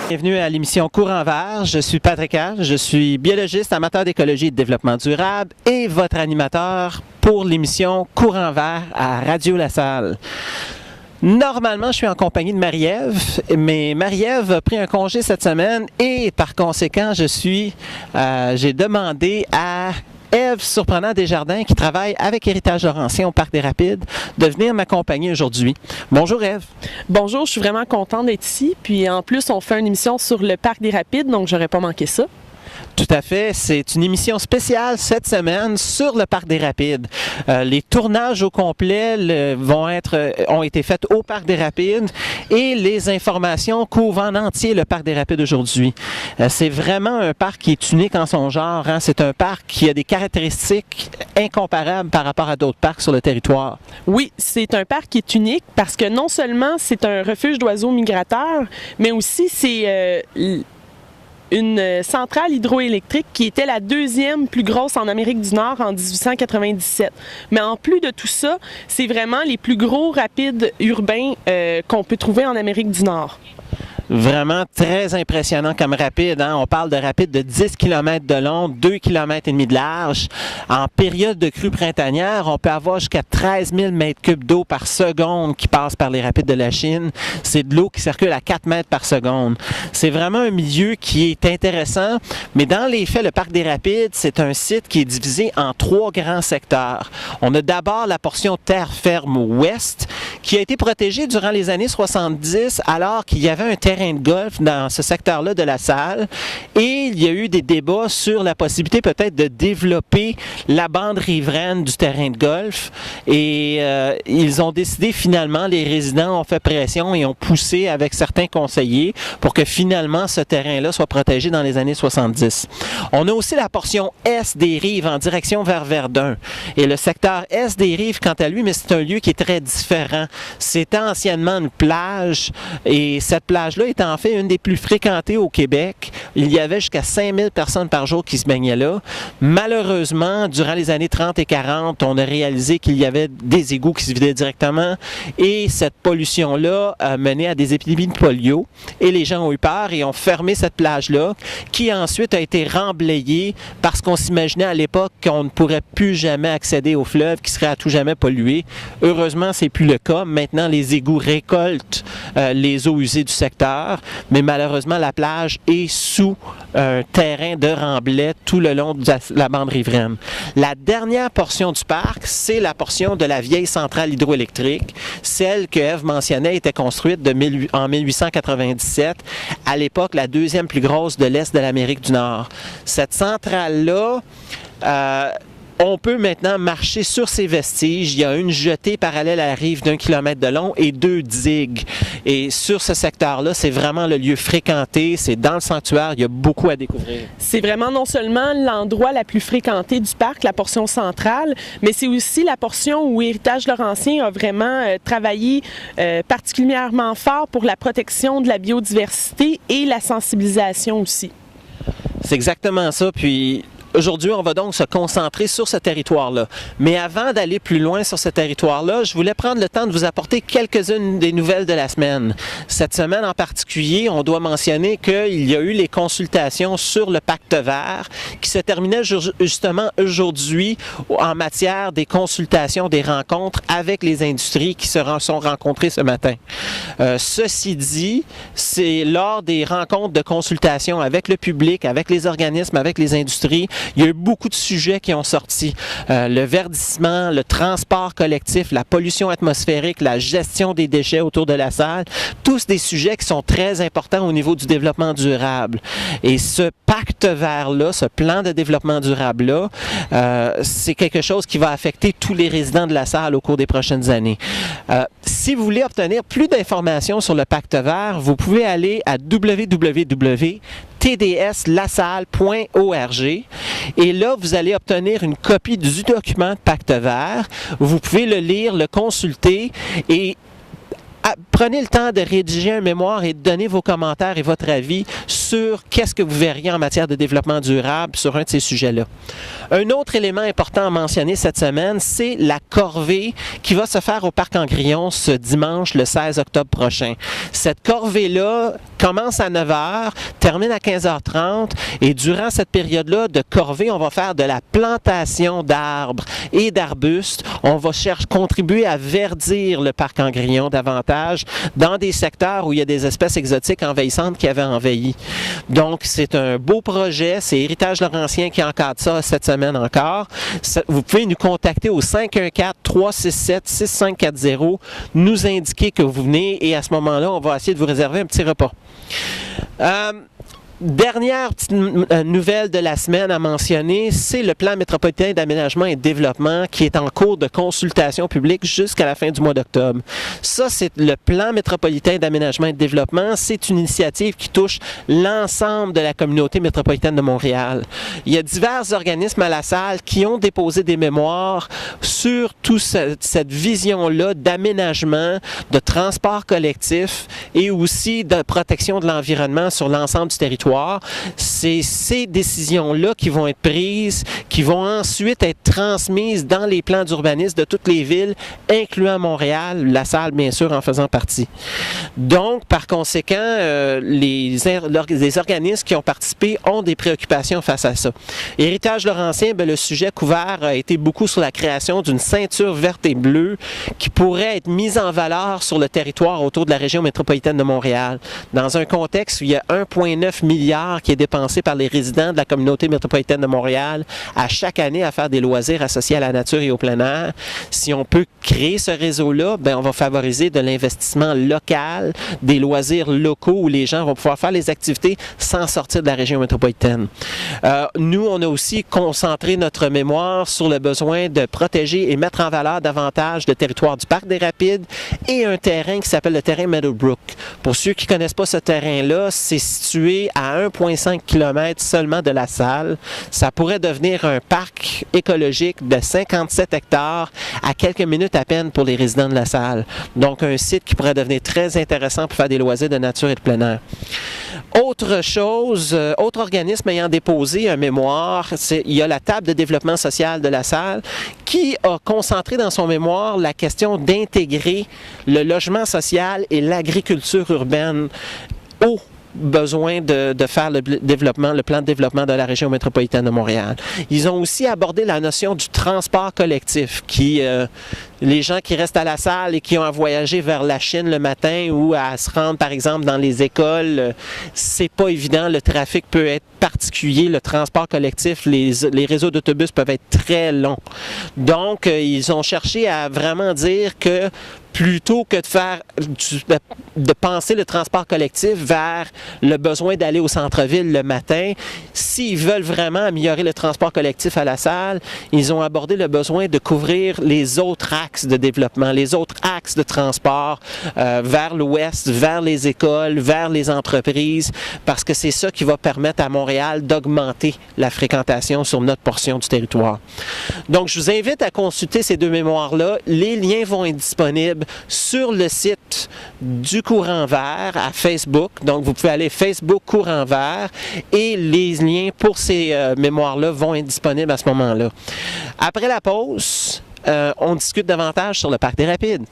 Bienvenue à l'émission Courant vert. Je suis Patrick H. Je suis biologiste, amateur d'écologie et de développement durable et votre animateur pour l'émission Courant vert à Radio La Salle. Normalement, je suis en compagnie de Marie-Ève, mais Marie-Ève a pris un congé cette semaine et par conséquent, j'ai demandé à Ève Surprenant Desjardins, qui travaille avec Héritage Laurentien au Parc des Rapides, de venir m'accompagner aujourd'hui. Bonjour Ève. Bonjour, je suis vraiment contente d'être ici. Puis en plus, on fait une émission sur le Parc des Rapides, donc j'aurais pas manqué ça. Tout à fait. C'est une émission spéciale cette semaine sur le Parc des Rapides. Les tournages au complet ont été faits au Parc des Rapides et les informations couvrent en entier le Parc des Rapides aujourd'hui. C'est vraiment un parc qui est unique en son genre. C'est un parc qui a des caractéristiques incomparables par rapport à d'autres parcs sur le territoire. Oui, c'est un parc qui est unique parce que non seulement c'est un refuge d'oiseaux migrateurs, mais aussi c'est une centrale hydroélectrique qui était la deuxième plus grosse en Amérique du Nord en 1897. Mais en plus de tout ça, c'est vraiment les plus gros rapides urbains qu'on peut trouver en Amérique du Nord. Vraiment très impressionnant comme rapide. On parle de rapides de 10 km de long, 2 km et demi de large. En période de crue printanière, on peut avoir jusqu'à 13 000 mètres cubes d'eau par seconde qui passe par les rapides de la Chine. C'est de l'eau qui circule à 4 mètres par seconde. C'est vraiment un milieu qui est intéressant, mais dans les faits, le Parc des Rapides, c'est un site qui est divisé en 3 grands secteurs. On a d'abord la portion terre ferme ouest qui a été protégée durant les années 70 alors qu'il y avait un terrain de golf dans ce secteur-là de la salle et il y a eu des débats sur la possibilité peut-être de développer la bande riveraine du terrain de golf et ils ont décidé finalement, les résidents ont fait pression et ont poussé avec certains conseillers pour que finalement ce terrain-là soit protégé dans les années 70. On a aussi la portion est des rives en direction vers Verdun et le secteur est des rives quant à lui, mais c'est un lieu qui est très différent. C'était anciennement une plage et cette plage-là est en fait une des plus fréquentées au Québec. Il y avait jusqu'à 5000 personnes par jour qui se baignaient là. Malheureusement, durant les années 30 et 40, on a réalisé qu'il y avait des égouts qui se vidaient directement et cette pollution-là a mené à des épidémies de polio et les gens ont eu peur et ont fermé cette plage-là qui ensuite a été remblayée parce qu'on s'imaginait à l'époque qu'on ne pourrait plus jamais accéder au fleuve qui serait à tout jamais pollué. Heureusement, c'est plus le cas. Maintenant, les égouts récoltent les eaux usées du secteur, mais malheureusement, la plage est sous un terrain de remblai tout le long de la bande riveraine. La dernière portion du parc, c'est la portion de la vieille centrale hydroélectrique. Celle que Ève mentionnait était construite en 1897, à l'époque la deuxième plus grosse de l'Est de l'Amérique du Nord. Cette centrale-là, on peut maintenant marcher sur ses vestiges. Il y a une jetée parallèle à la rive d'1 kilomètre de long et 2 digues. Et sur ce secteur-là, c'est vraiment le lieu fréquenté. C'est dans le sanctuaire. Il y a beaucoup à découvrir. C'est vraiment non seulement l'endroit la plus fréquenté du parc, la portion centrale, mais c'est aussi la portion où Héritage Laurentien a vraiment travaillé particulièrement fort pour la protection de la biodiversité et la sensibilisation aussi. C'est exactement ça. Puis aujourd'hui, on va donc se concentrer sur ce territoire-là. Mais avant d'aller plus loin sur ce territoire-là, je voulais prendre le temps de vous apporter quelques-unes des nouvelles de la semaine. Cette semaine en particulier, on doit mentionner qu'il y a eu les consultations sur le pacte vert qui se terminaient justement aujourd'hui en matière des consultations, des rencontres avec les industries qui sont rencontrées ce matin. Ceci dit, c'est lors des rencontres de consultation avec le public, avec les organismes, avec les industries, il y a eu beaucoup de sujets qui ont sorti. Le verdissement, le transport collectif, la pollution atmosphérique, la gestion des déchets autour de la salle, tous des sujets qui sont très importants au niveau du développement durable. Et ce pacte vert-là, ce plan de développement durable-là, c'est quelque chose qui va affecter tous les résidents de la salle au cours des prochaines années. Si vous voulez obtenir plus d'informations sur le pacte vert, vous pouvez aller à www.tdslasalle.org et là, vous allez obtenir une copie du document de pacte vert. Vous pouvez le lire, le consulter et prenez le temps de rédiger un mémoire et de donner vos commentaires et votre avis sur qu'est-ce que vous verriez en matière de développement durable sur un de ces sujets-là. Un autre élément important à mentionner cette semaine, c'est la corvée qui va se faire au Parc Angrillon ce dimanche, le 16 octobre prochain. Cette corvée-là commence à 9 h, termine à 15h30 et durant cette période-là de corvée, on va faire de la plantation d'arbres et d'arbustes. On va contribuer à verdir le Parc Angrillon davantage dans des secteurs où il y a des espèces exotiques envahissantes qui avaient envahi. Donc, c'est un beau projet. C'est Héritage Laurentien qui encadre ça cette semaine encore. Vous pouvez nous contacter au 514-367-6540, nous indiquer que vous venez et à ce moment-là, on va essayer de vous réserver un petit repas. Dernière petite nouvelle de la semaine à mentionner, c'est le plan métropolitain d'aménagement et de développement qui est en cours de consultation publique jusqu'à la fin du mois d'octobre. Ça, c'est le plan métropolitain d'aménagement et de développement. C'est une initiative qui touche l'ensemble de la communauté métropolitaine de Montréal. Il y a divers organismes à la salle qui ont déposé des mémoires sur toute cette vision-là d'aménagement, de transport collectif et aussi de protection de l'environnement sur l'ensemble du territoire. C'est ces décisions-là qui vont être prises, qui vont ensuite être transmises dans les plans d'urbanisme de toutes les villes, incluant Montréal, la salle bien sûr en faisant partie. Donc, par conséquent, les organismes qui ont participé ont des préoccupations face à ça. Héritage Laurentien, le sujet couvert a été beaucoup sur la création d'une ceinture verte et bleue qui pourrait être mise en valeur sur le territoire autour de la région métropolitaine de Montréal. Dans un contexte où il y a 1,9 milliard qui est dépensé par les résidents de la communauté métropolitaine de Montréal à chaque année à faire des loisirs associés à la nature et au plein air. Si on peut créer ce réseau-là, on va favoriser de l'investissement local, des loisirs locaux où les gens vont pouvoir faire les activités sans sortir de la région métropolitaine. Nous, on a aussi concentré notre mémoire sur le besoin de protéger et mettre en valeur davantage le territoire du Parc des Rapides et un terrain qui s'appelle le terrain Meadowbrook. Pour ceux qui ne connaissent pas ce terrain-là, c'est situé à 1,5 km seulement de la salle. Ça pourrait devenir un parc écologique de 57 hectares à quelques minutes à peine pour les résidents de la salle. Donc, un site qui pourrait devenir très intéressant pour faire des loisirs de nature et de plein air. Autre chose, autre organisme ayant déposé un mémoire, il y a la table de développement social de la salle qui a concentré dans son mémoire la question d'intégrer le logement social et l'agriculture urbaine au besoin de faire le plan de développement de la région métropolitaine de Montréal. Ils ont aussi abordé la notion du transport collectif qui, les gens qui restent à la salle et qui ont à voyager vers la Chine le matin ou à se rendre par exemple dans les écoles, c'est pas évident, le trafic peut être particulier, le transport collectif, les réseaux d'autobus peuvent être très longs. Donc, ils ont cherché à vraiment dire que plutôt que de penser le transport collectif vers le besoin d'aller au centre-ville le matin, s'ils veulent vraiment améliorer le transport collectif à la salle, ils ont abordé le besoin de couvrir les autres axes de développement, les autres axes de transport vers l'ouest, vers les écoles, vers les entreprises, parce que c'est ça qui va permettre à Montréal d'augmenter la fréquentation sur notre portion du territoire. Donc, je vous invite à consulter ces deux mémoires-là. Les liens vont être disponibles sur le site du Courant Vert à Facebook. Donc, vous pouvez aller Facebook Courant Vert et les liens pour ces mémoires-là vont être disponibles à ce moment-là. Après la pause, on discute davantage sur le Parc des Rapides.